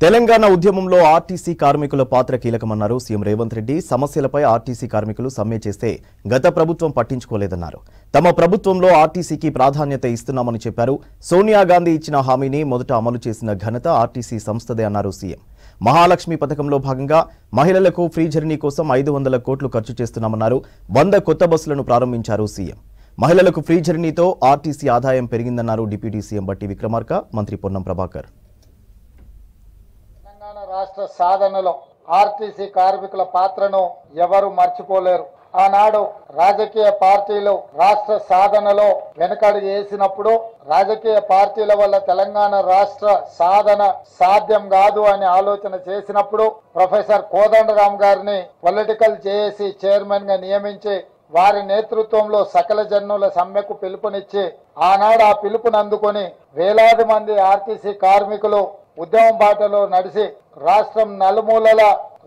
తెలంగాణ ఉద్యమంలో ఆర్టీసీ కార్మికుల పాత్ర కీలకమన్నారు సీఎం రేవంత్ రెడ్డి. సమస్యలపై ఆర్టీసీ కార్మికులు సమ్మె చేస్తే గత ప్రభుత్వం పట్టించుకోలేదన్నారు. తమ ప్రభుత్వంలో ఆర్టీసీకి ప్రాధాన్యత ఇస్తున్నామని చెప్పారు. సోనియా గాంధీ ఇచ్చిన హామీని మొదట అమలు చేసిన ఘనత ఆర్టీసీ సంస్థదే అన్నారు సీఎం. మహాలక్ష్మి పథకంలో భాగంగా మహిళలకు ఫ్రీ జర్నీ కోసం 500 కోట్లు ఖర్చు చేస్తున్నామన్నారు. 100 కొత్త బస్సులను ప్రారంభించారు సీఎం. మహిళలకు ఫ్రీ జర్నీతో ఆర్టీసీ ఆదాయం పెరిగిందన్నారు డిప్యూటీ సీఎం బట్టి విక్రమార్క, మంత్రి పొన్నం ప్రభాకర్. రాష్ట్ర సాధనలో ఆర్టీసీ కార్మికుల పాత్రను ఎవరు మర్చిపోలేరు. ఆనాడు రాజకీయ పార్టీలు రాష్ట్ర సాధనలో వెనకడుగు వేసినప్పుడు రాజకీయ పార్టీల వల్ల తెలంగాణ రాష్ట్ర సాధన సాధ్యం కాదు అని ఆలోచన చేసినప్పుడు ప్రొఫెసర్ కోదండరాం గారిని పొలిటికల్ జేఏసీ చైర్మన్ గా నియమించి వారి నేతృత్వంలో సకల జనుల సమ్మెకు పిలుపునిచ్చి ఆనాడు ఆ పిలుపుని అందుకొని వేలాది మంది ఆర్టీసీ కార్మికులు ఉద్యమం బాటలో నడిచి రాష్ట్రం నలుమూలల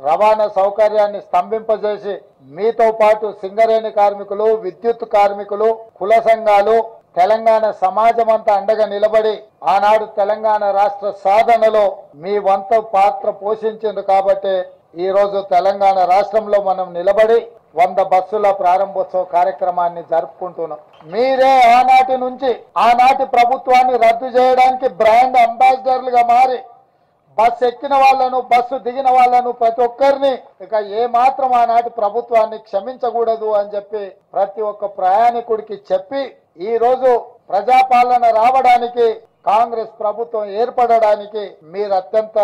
రవాణా సౌకర్యాన్ని స్తంభింపజేసి మీతో పాటు సింగరేణి కార్మికులు, విద్యుత్ కార్మికులు, కుల సంఘాలు, తెలంగాణ సమాజం అంతా అండగా నిలబడి ఆనాడు తెలంగాణ రాష్ట్ర సాధనలో మీ వంత పాత్ర పోషించింది. కాబట్టి ఈ రోజు తెలంగాణ రాష్ట్రంలో మనం నిలబడి 100 బస్సుల ప్రారంభోత్సవ కార్యక్రమాన్ని జరుపుకుంటున్నాం. మీరే ఆనాటి నుంచి ఆనాటి ప్రభుత్వాన్ని రద్దు చేయడానికి బ్రాండ్ అంబాసిడర్లుగా మారి బస్సు ఎక్కిన వాళ్ళను, బస్సు దిగిన వాళ్ళను ప్రతి ఒక్కరిని ఇక ఏ మాత్రం ఆనాటి ప్రభుత్వాన్ని క్షమించకూడదు అని చెప్పి ప్రతి ఒక్క ప్రయాణికుడికి చెప్పి ఈ రోజు ప్రజాపాలన రావడానికి, కాంగ్రెస్ ప్రభుత్వం ఏర్పడడానికి మీరు అత్యంత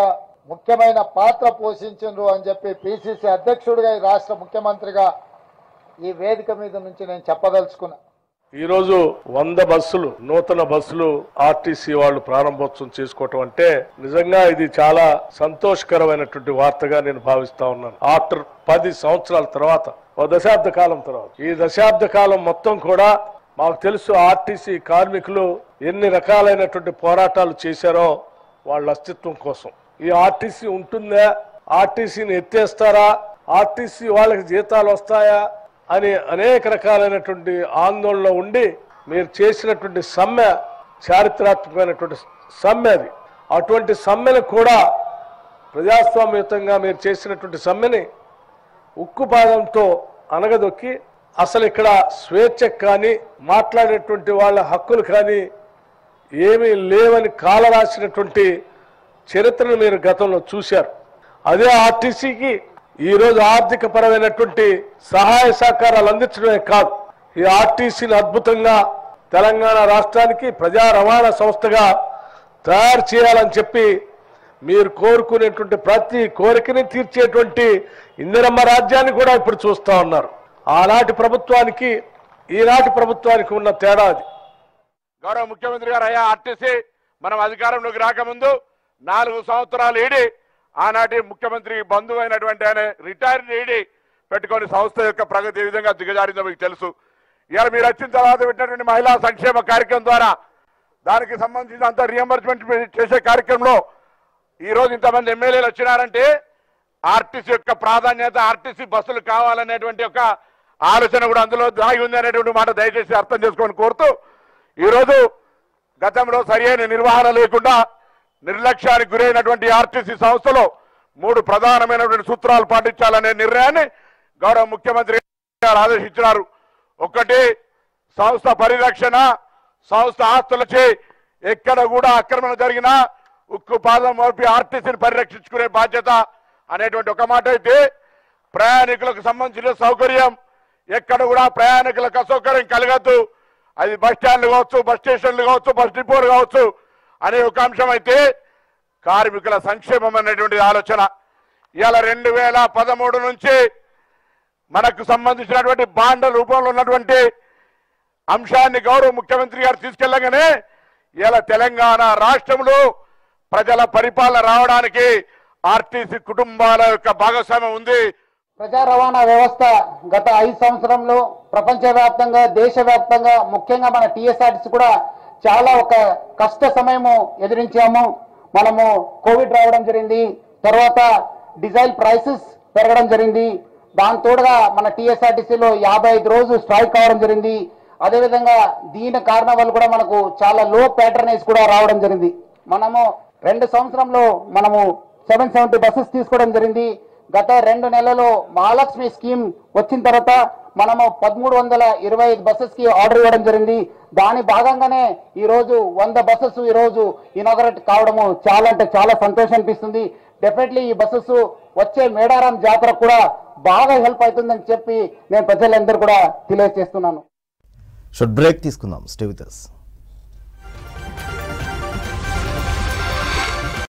ముఖ్యమైన పాత్ర పోషించారు అని చెప్పి పిసిసి అధ్యక్షుడిగా ఈ రాష్ట్ర ముఖ్యమంత్రిగా ఈ వేదిక మీద నుంచి నేను చెప్పదలుచుకున్నా. ఈరోజు 100 బస్సులు, నూతన బస్సులు ఆర్టీసీ వాళ్ళు ప్రారంభోత్సవం చేసుకోవటం అంటే నిజంగా ఇది చాలా సంతోషకరమైనటువంటి వార్తగా నేను భావిస్తా ఉన్నాను. ఆఫ్టర్ 10 సంవత్సరాల తర్వాత, ఓ దశాబ్ద కాలం తర్వాత, ఈ దశాబ్ద కాలం మొత్తం కూడా మాకు తెలుసు ఆర్టీసీ కార్మికులు ఎన్ని రకాలైనటువంటి పోరాటాలు చేశారో వాళ్ళ అస్తిత్వం కోసం. ఈ ఆర్టీసీ ఉంటుందా, ఆర్టీసీని ఎత్తేస్తారా, ఆర్టీసీ వాళ్ళకి జీతాలు వస్తాయా అని అనేక రకాలైనటువంటి ఆందోళనలో ఉండి మీరు చేసినటువంటి సమ్మె చారిత్రాత్మకమైనటువంటి సమ్మె అది. అటువంటి సమ్మెను కూడా ప్రజాస్వామ్యయుతంగా మీరు చేసినటువంటి సమ్మెని ఉక్కుపాదంతో అనగదొక్కి అసలు ఇక్కడ స్వేచ్ఛ కానీ మాట్లాడేటువంటి వాళ్ళ హక్కులు కానీ ఏమీ లేవని కాలరాసినటువంటి చరిత్రను మీరు గతంలో చూశారు. అదే ఆర్టీసీకి ఈరోజు ఆర్థిక పరమైనటువంటి సహాయ సహకారాలు అందించడమే కాదు, ఈ ఆర్టీసీని అద్భుతంగా తెలంగాణ రాష్ట్రానికి ప్రజా రవాణా సంస్థగా తయారు చేయాలని చెప్పి మీరు కోరుకునేటువంటి ప్రతి కోరికని తీర్చేటువంటి ఇందిరమ్మ రాజ్యాన్ని కూడా ఇప్పుడు చూస్తా ఉన్నారు. ఆనాటి ప్రభుత్వానికి ఈనాటి ప్రభుత్వానికి ఉన్న తేడా అది. గౌరవ ముఖ్యమంత్రి గారు, అయ్యా ఆర్టీసీ మనం అధికారంలోకి రాకముందు 4 సంవత్సరాలు ఈడి ఆనాటి ముఖ్యమంత్రి బంధువు అయినటువంటి ఆయన రిటైర్డ్ ఈడి పెట్టుకొని సంస్థ యొక్క ప్రగతి ఏ విధంగా దిగజారిందో మీకు తెలుసు. ఇవాళ మీరు వచ్చిన తర్వాత పెట్టినటువంటి మహిళా సంక్షేమ కార్యక్రమం ద్వారా దానికి సంబంధించినంత రియంబర్స్మెంట్ చేసే కార్యక్రమంలో ఈరోజు ఇంతమంది ఎమ్మెల్యేలు వచ్చినారంటే ఆర్టీసీ యొక్క ప్రాధాన్యత, ఆర్టీసీ బస్సులు కావాలనేటువంటి ఒక ఆలోచన కూడా అందులో దాగి ఉంది అనేటువంటి మాట దయచేసి అర్థం చేసుకొని కోరుతూ, ఈరోజు గతంలో సరైన నిర్వహణ లేకుండా నిర్లక్ష్యానికి గురైనటువంటి ఆర్టీసీ సంస్థలో 3 ప్రధానమైనటువంటి సూత్రాలు పాటించాలనే నిర్ణయాన్ని గౌరవ ముఖ్యమంత్రి గారు ఆదేశించారు. ఒకటి, సంస్థ పరిరక్షణ, సంస్థ ఆస్తులచే ఎక్కడ కూడా ఆక్రమణ జరిగినా ఉక్కు పాదం మోపి ఆర్టీసీని పరిరక్షించుకునే బాధ్యత అనేటువంటి ఒక మాట అయితే, ప్రయాణికులకు సంబంధించిన సౌకర్యం ఎక్కడ కూడా ప్రయాణికులకు అసౌకర్యం కలగద్దు, అది బస్ స్టాండ్లు కావచ్చు, బస్ స్టేషన్లు కావచ్చు, బస్ డిపోలు కావచ్చు అనే ఒక అంశం అయితే, కార్మికుల సంక్షేమం అనేటువంటి ఆలోచన ఇవాళ 2013 నుంచి మనకు సంబంధించినటువంటి బాండ్ల రూపంలో ఉన్నటువంటి అంశాన్ని గౌరవ ముఖ్యమంత్రి గారు తీసుకెళ్లగానే ఇవాళ తెలంగాణ రాష్ట్రంలో ప్రజల పరిపాలన రావడానికి ఆర్టీసీ కుటుంబాల యొక్క భాగస్వామ్యం ఉంది. ప్రజా రవాణా వ్యవస్థ గత 5 సంవత్సరంలో ప్రపంచవ్యాప్తంగా, దేశవ్యాప్తంగా, ముఖ్యంగా మన టీఎస్ఆర్టీసీ కూడా చాలా ఒక కష్ట సమయము ఎదిరించాము. మనము కోవిడ్ రావడం జరిగింది, తర్వాత డీజిల్ ప్రైసెస్ పెరగడం జరిగింది, దాని తోడుగా మన టీఎస్ఆర్టీసీలో 55 రోజులు స్ట్రైక్ కావడం జరిగింది. అదేవిధంగా దీని కారణం వల్ల కూడా మనకు చాలా లో ప్యాటర్నేజ్ కూడా రావడం జరిగింది. మనము 2 సంవత్సరంలో మనము 770 బస్సెస్ తీసుకోవడం జరిగింది. గత 2 నెలల్లో మహాలక్ష్మి స్కీమ్ వచ్చిన తర్వాత మనము 1325 బస్సెస్ కి ఆర్డర్ ఇవ్వడం జరిగింది. దాని భాగంగానే ఈ రోజు 100 బస్సెస్ ఈ రోజు ఇనాగరేట్ కావడము చాలా అంటే చాలా సంతోషం అనిపిస్తుంది. డెఫినెట్లీ ఈ బస్సెస్ వచ్చే మేడారం జాతర కూడా బాగా హెల్ప్ అవుతుందని చెప్పి నేను ప్రజలందరూ కూడా తెలియజేస్తున్నాను. షార్ట్ బ్రేక్ తీసుకుందాం. Stay with us.